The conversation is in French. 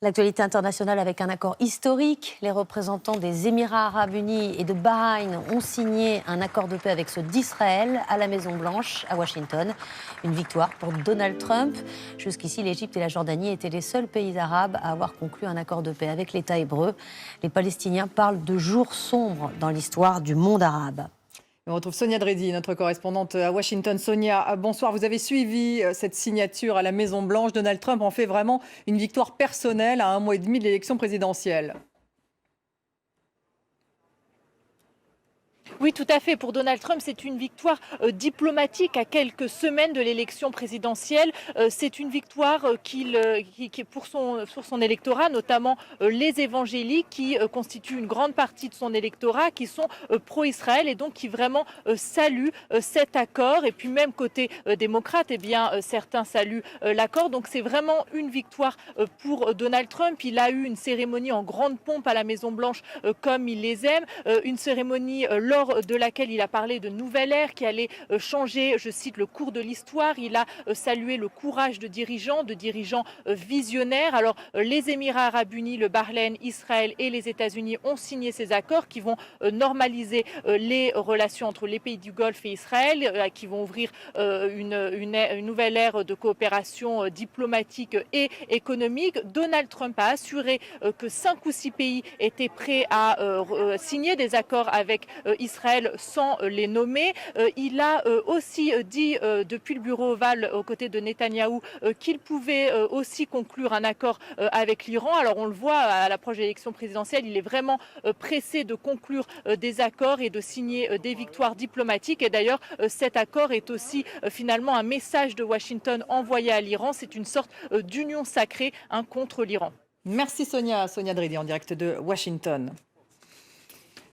L'actualité internationale avec un accord historique. Les représentants des Émirats arabes unis et de Bahreïn ont signé un accord de paix avec ceux d'Israël à la Maison-Blanche, à Washington. Une victoire pour Donald Trump. Jusqu'ici, l'Égypte et la Jordanie étaient les seuls pays arabes à avoir conclu un accord de paix avec l'État hébreu. Les Palestiniens parlent de jours sombres dans l'histoire du monde arabe. On retrouve Sonia Dredi, notre correspondante à Washington. Sonia, bonsoir. Vous avez suivi cette signature à la Maison-Blanche. Donald Trump en fait vraiment une victoire personnelle à 1 mois et demi de l'élection présidentielle. Oui, tout à fait. Pour Donald Trump, c'est une victoire diplomatique à quelques semaines de l'élection présidentielle. C'est une victoire qui pour son électorat, notamment les évangéliques, qui constituent une grande partie de son électorat, qui sont pro-Israël et donc qui vraiment saluent cet accord. Et puis même côté démocrate, eh bien, certains saluent l'accord. Donc c'est vraiment une victoire pour Donald Trump. Il a eu une cérémonie en grande pompe à la Maison-Blanche, comme il les aime. Une cérémonie lors de laquelle il a parlé de nouvelle ère qui allait changer, je cite, le cours de l'histoire. Il a salué le courage de dirigeants visionnaires. Alors, les Émirats arabes unis, le Bahreïn, Israël et les États-Unis ont signé ces accords qui vont normaliser les relations entre les pays du Golfe et Israël, qui vont ouvrir une nouvelle ère de coopération diplomatique et économique. Donald Trump a assuré que 5 ou 6 pays étaient prêts à signer des accords avec Israël sans les nommer. Il a aussi dit depuis le bureau ovale aux côtés de Netanyahou qu'il pouvait aussi conclure un accord avec l'Iran. Alors on le voit à l'approche de l'élection présidentielle, il est vraiment pressé de conclure des accords et de signer des victoires diplomatiques. Et d'ailleurs cet accord est aussi finalement un message de Washington envoyé à l'Iran. C'est une sorte d'union sacrée contre l'Iran. Merci Sonia. Sonia Dredi en direct de Washington.